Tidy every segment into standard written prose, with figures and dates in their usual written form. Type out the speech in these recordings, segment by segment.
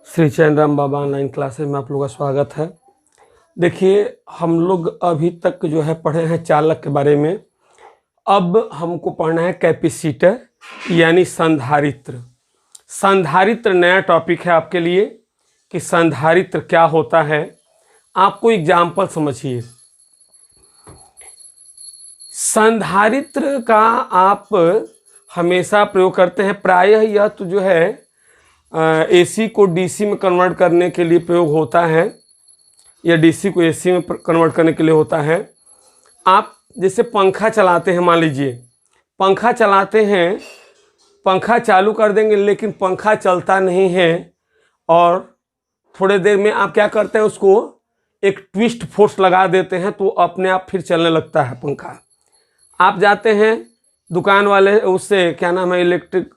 श्री चैन राम बाबा online classes में आप लोगों का स्वागत है। देखिए, हम लोग अभी तक जो है पढ़े हैं चालक के बारे में। अब हमको पढ़ना है कैपेसिटर यानी संधारित्र। संधारित्र नया टॉपिक है आपके लिए कि संधारित्र क्या होता है। आपको एग्जाम्पल समझिए। संधारित्र का आप हमेशा प्रयोग करते हैं। प्रायः यह तो जो है एसी को डीसी में कन्वर्ट करने के लिए प्रयोग होता है या डीसी को एसी में कन्वर्ट करने के लिए होता है। आप जैसे पंखा चलाते हैं, मान लीजिए पंखा चलाते हैं, पंखा चालू कर देंगे लेकिन पंखा चलता नहीं है और थोड़े देर में आप क्या करते हैं, उसको एक ट्विस्ट फोर्स लगा देते हैं तो अपने आप फिर चलने लगता है पंखा। आप जाते हैं दुकान वाले, उससे क्या नाम है, इलेक्ट्रिक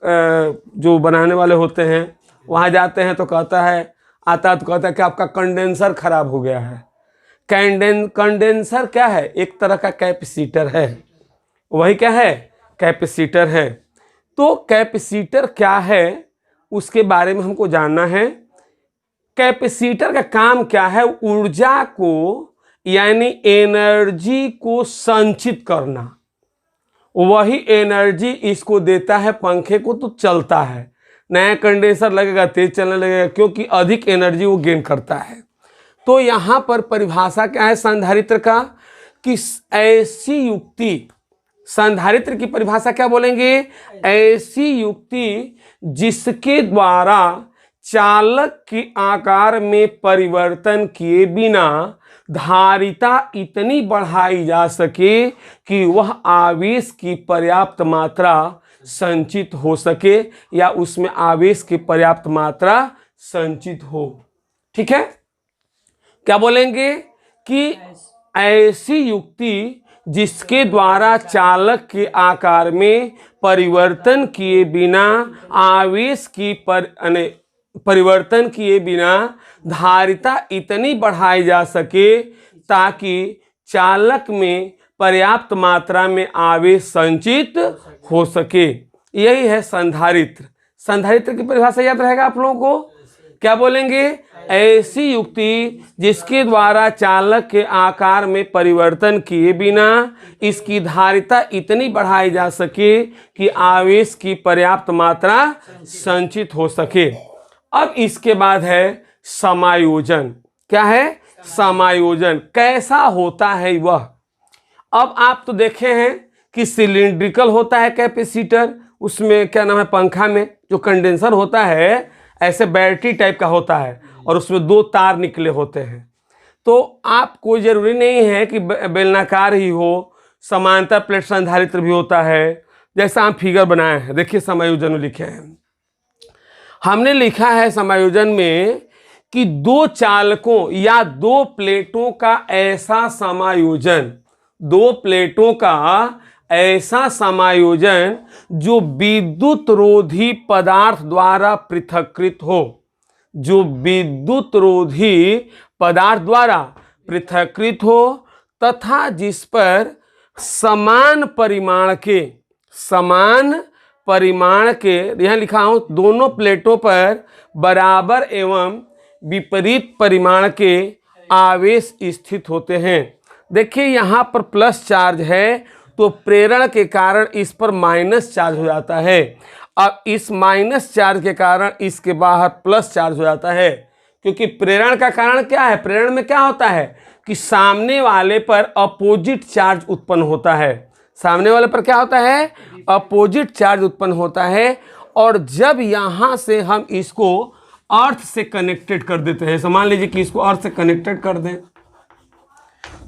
जो बनाने वाले होते हैं, वहाँ जाते हैं तो कहता है, आता तो कहता है कि आपका कंडेंसर खराब हो गया है। कंडेंसर क्या है? एक तरह का कैपेसिटर है। वही क्या है? कैपेसिटर है। तो कैपेसिटर क्या है उसके बारे में हमको जानना है। कैपेसिटर का काम क्या है? ऊर्जा को यानी एनर्जी को संचित करना। वही एनर्जी इसको देता है पंखे को, तो चलता है। नया कंडेंसर लगेगा, तेज चलने लगेगा, क्योंकि अधिक एनर्जी वो गेन करता है। तो यहाँ पर परिभाषा क्या है संधारित्र का कि ऐसी युक्ति, संधारित्र की परिभाषा क्या बोलेंगे? ऐसी युक्ति जिसके द्वारा चालक के आकार में परिवर्तन किए बिना धारिता इतनी बढ़ाई जा सके कि वह आवेश की पर्याप्त मात्रा संचित हो सके या उसमें आवेश की पर्याप्त मात्रा संचित हो। ठीक है, क्या बोलेंगे कि ऐसी युक्ति जिसके द्वारा चालक के आकार में परिवर्तन किए बिना आवेश की परिवर्तन किए बिना धारिता इतनी बढ़ाई जा सके ताकि चालक में पर्याप्त मात्रा में आवेश संचित हो सके। यही है संधारित्र। संधारित्र की परिभाषा याद रहेगा आप लोगों को। क्या बोलेंगे? ऐसी युक्ति जिसके द्वारा चालक के आकार में परिवर्तन किए बिना इसकी धारिता इतनी बढ़ाई जा सके कि आवेश की पर्याप्त मात्रा संचित हो सके। अब इसके बाद है समायोजन। क्या है? समायोजन कैसा होता है वह? अब आप तो देखे हैं कि सिलिंड्रिकल होता है कैपेसिटर, उसमें क्या नाम है, पंखा में जो कंडेंसर होता है ऐसे बैटरी टाइप का होता है और उसमें दो तार निकले होते हैं। तो आप कोई जरूरी नहीं है कि बेलनाकार ही हो, समांतर प्लेट संधारित्र भी होता है। जैसा हम फिगर बनाए हैं, देखिए समायोजन में लिखे हैं, हमने लिखा है समायोजन में कि दो चालकों या दो प्लेटों का ऐसा समायोजन, दो प्लेटों का ऐसा समायोजन जो विद्युत रोधी पदार्थ द्वारा पृथक्कृत हो, जो विद्युत रोधी पदार्थ द्वारा पृथक्कृत हो तथा जिस पर समान परिमाण के यहाँ लिखा हूं, दोनों प्लेटों पर बराबर एवं विपरीत परिमाण के आवेश स्थित होते हैं। देखिए यहाँ पर प्लस चार्ज है तो प्रेरण के कारण इस पर माइनस चार्ज हो जाता है। अब इस माइनस चार्ज के कारण इसके बाहर प्लस चार्ज हो जाता है, क्योंकि प्रेरण का कारण क्या है? प्रेरण में क्या होता है कि सामने वाले पर अपोजिट चार्ज उत्पन्न होता है। सामने वाले पर क्या होता है? अपोजिट चार्ज उत्पन्न होता है। और जब यहाँ से हम इसको अर्थ से कनेक्टेड कर देते हैं, मान लीजिए कि इसको अर्थ से कनेक्टेड कर दें,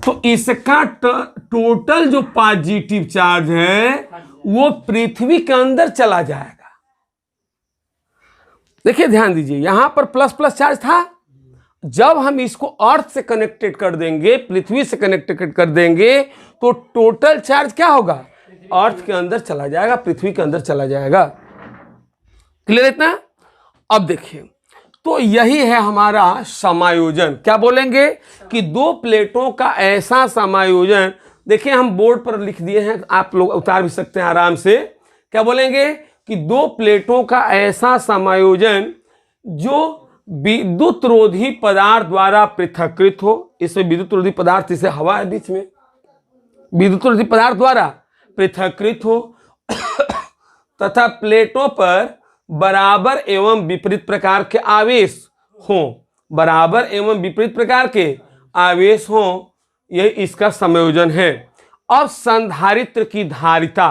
तो इसका टोटल जो पॉजिटिव चार्ज है वो पृथ्वी के अंदर चला जाएगा। देखिए ध्यान दीजिए, यहां पर प्लस प्लस चार्ज था। जब हम इसको अर्थ से कनेक्टेड कर देंगे, पृथ्वी से कनेक्टेड कर देंगे, तो टोटल चार्ज क्या होगा? अर्थ के अंदर चला जाएगा, पृथ्वी के अंदर चला जाएगा। क्लियर इतना? अब देखिए, तो यही है हमारा समायोजन। क्या बोलेंगे कि दो प्लेटों का ऐसा समायोजन। देखिए हम बोर्ड पर लिख दिए हैं, आप लोग उतार भी सकते हैं आराम से। क्या बोलेंगे कि दो प्लेटों का ऐसा समायोजन जो विद्युत रोधी पदार्थ द्वारा पृथक्कृत हो, इसमें विद्युत रोधी पदार्थ इसे हवा है बीच में, विद्युत रोधी पदार्थ द्वारा पृथक्कृत हो तथा प्लेटों पर बराबर एवं विपरीत प्रकार के आवेश हो, बराबर एवं विपरीत प्रकार के आवेश हो, यह इसका संयोजन है। अब संधारित्र की धारिता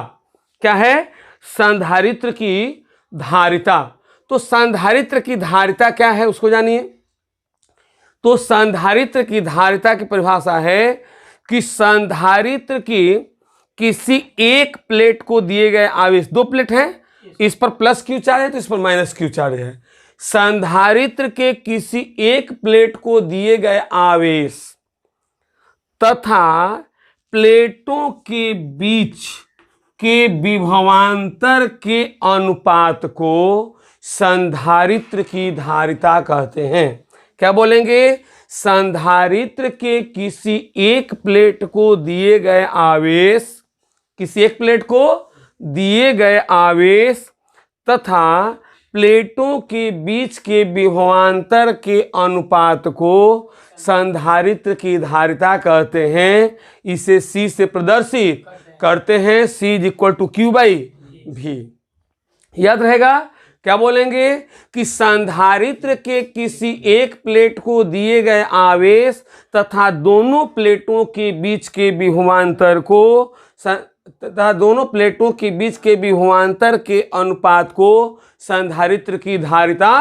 क्या है? संधारित्र की धारिता। तो संधारित्र की धारिता क्या है उसको जानिए। तो संधारित्र की धारिता की परिभाषा है कि संधारित्र की किसी एक प्लेट को दिए गए आवेश, दो प्लेट है, इस पर प्लस क्यू चार्ज है तो इस पर माइनस क्यू चार्ज है। संधारित्र के किसी एक प्लेट को दिए गए आवेश तथा प्लेटों के बीच के विभवांतर के अनुपात को संधारित्र की धारिता कहते हैं। क्या बोलेंगे? संधारित्र के किसी एक प्लेट को दिए गए आवेश, किसी एक प्लेट को दिए गए आवेश तथा प्लेटों के बीच के विभवांतर के अनुपात को संधारित्र की धारिता कहते हैं। इसे C से प्रदर्शित करते हैं, C = Q/V। याद रहेगा। क्या बोलेंगे कि संधारित्र के किसी एक प्लेट को दिए गए आवेश तथा दोनों प्लेटों के बीच के विभवांतर को तथा दोनों प्लेटों के बीच के विभवांतर के अनुपात को संधारित्र की धारिता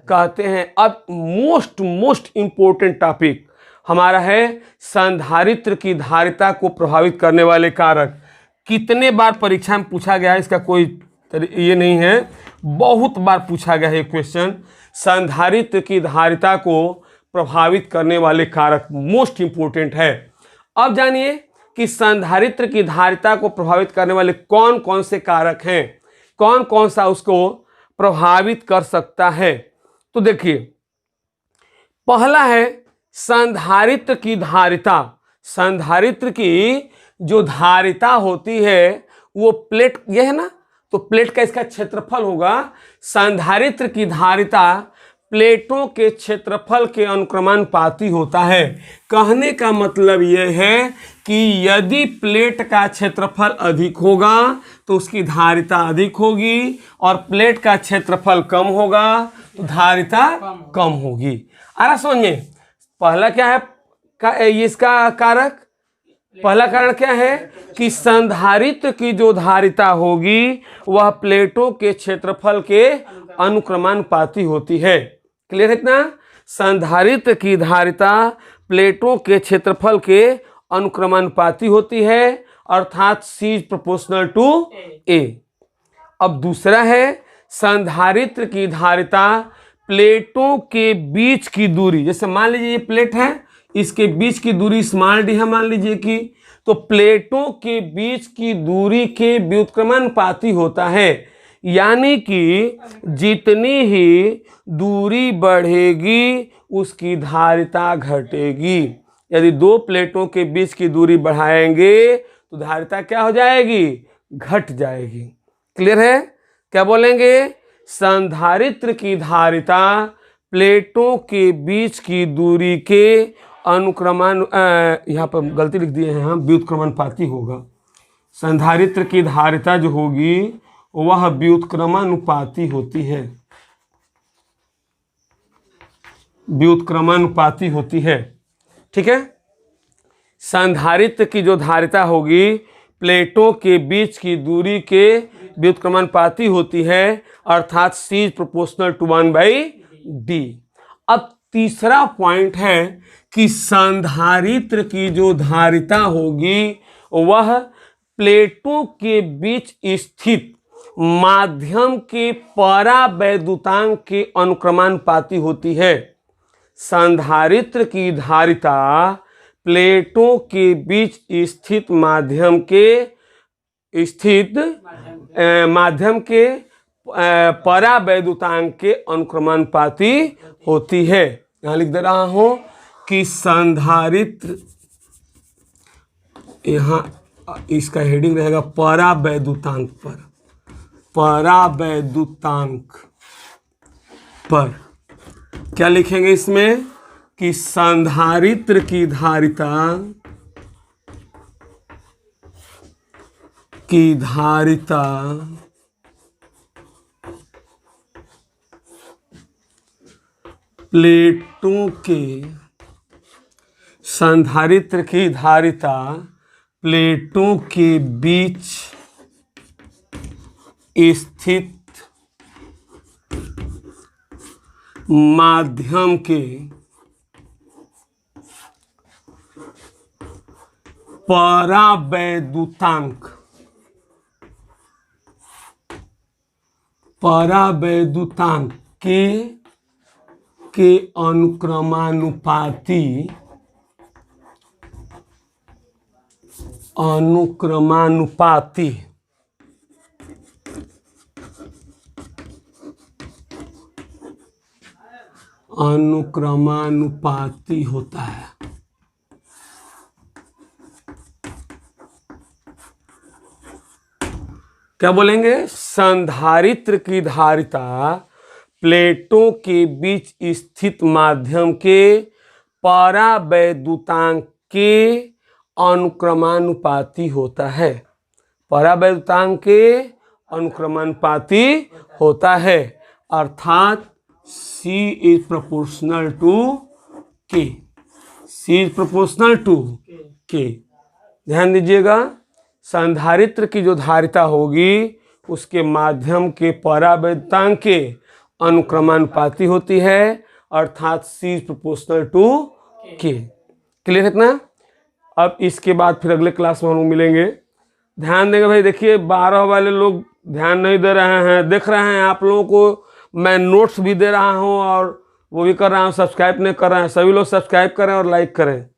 कहते हैं। अब मोस्ट इंपॉर्टेंट टॉपिक हमारा है संधारित्र की धारिता को प्रभावित करने वाले कारक। कितने बार परीक्षा में पूछा गया है इसका कोई ये नहीं है, बहुत बार पूछा गया है क्वेश्चन। संधारित्र की धारिता को प्रभावित करने वाले कारक मोस्ट इंपॉर्टेंट है। अब जानिए कि संधारित्र की धारिता को प्रभावित करने वाले कौन कौन से कारक हैं, कौन कौन सा उसको प्रभावित कर सकता है। तो देखिए, पहला है संधारित्र की धारिता। संधारित्र की जो धारिता होती है वो प्लेट, यह है ना, तो प्लेट का इसका क्षेत्रफल होगा। संधारित्र की धारिता प्लेटों के क्षेत्रफल के अनुक्रमानुपाती होता है। कहने का मतलब यह है कि यदि प्लेट का क्षेत्रफल अधिक होगा तो उसकी धारिता अधिक होगी, और प्लेट का क्षेत्रफल कम होगा तो धारिता कम होगी। आ रहा समझ में? पहला क्या है इसका कारक? पहला कारण क्या है कि संधारित्र की जो धारिता होगी वह प्लेटों के क्षेत्रफल के अनुक्रमानुपाती होती है। क्लियर है इतना? संधारित्र की धारिता प्लेटों के क्षेत्रफल के अनुक्रमानुपाती होती है, अर्थात C = A। अब दूसरा है संधारित्र की धारिता प्लेटों के बीच की दूरी, जैसे मान लीजिए ये प्लेट है, इसके बीच की दूरी d है मान लीजिए कि, तो प्लेटों के बीच की दूरी के व्युत्क्रमानुपाती होता है। यानी कि जितनी ही दूरी बढ़ेगी उसकी धारिता घटेगी। यदि दो प्लेटों के बीच की दूरी बढ़ाएंगे तो धारिता क्या हो जाएगी? घट जाएगी। क्लियर है? क्या बोलेंगे? संधारित्र की धारिता प्लेटों के बीच की दूरी के यहाँ पर गलती लिख दिए हैं हम, व्युत्क्रमानुपाती होगा। संधारित्र की धारिता जो होगी वह व्युत्क्रमानुपाती होती है, व्युत्क्रमानुपाती होती है। ठीक है? संधारित्र की जो धारिता होगी प्लेटों के बीच की दूरी के व्युत्क्रमानुपाती होती है, अर्थात C = 1/D। अब तीसरा पॉइंट है कि संधारित्र की जो धारिता होगी वह प्लेटों के बीच स्थित माध्यम के परावैद्युतांक के अनुक्रमानुपाती होती है। संधारित्र की धारिता प्लेटों के बीच स्थित माध्यम के परावैद्युतांक के अनुक्रमानुपाती होती है। यहाँ लिख दे रहा हूं कि संधारित्र, यहाँ इसका हेडिंग रहेगा परावैद्युतांक पर, परावैद्युतांक पर। क्या लिखेंगे इसमें कि संधारित्र की धारिता प्लेटों के संधारित्र की धारिता प्लेटों के बीच स्थित माध्यम के परावैद्युतांक के अनुक्रमानुपाती होता है। क्या बोलेंगे? संधारित्र की धारिता प्लेटों के बीच स्थित माध्यम के परावैद्युतांक के अनुक्रमानुपाती होता है। परावैद्युतांक के अनुक्रमानुपाती होता है, अर्थात C is proportional to K। C is proportional to K। ध्यान दीजिएगा, संधारित्र की जो धारिता होगी उसके माध्यम के परावैद्युतांक के अनुक्रमानुपाती होती है, अर्थात C is proportional to K। Clear है इतना? अब इसके बाद फिर अगले क्लास में हम लोग मिलेंगे। ध्यान देंगे भाई। देखिए 12 वाले लोग ध्यान नहीं दे रहे हैं, देख रहे हैं आप लोगों को मैं नोट्स भी दे रहा हूं और वो भी कर रहा हूं, सब्सक्राइब नहीं कर रहे हैं। सभी लोग सब्सक्राइब करें और लाइक करें।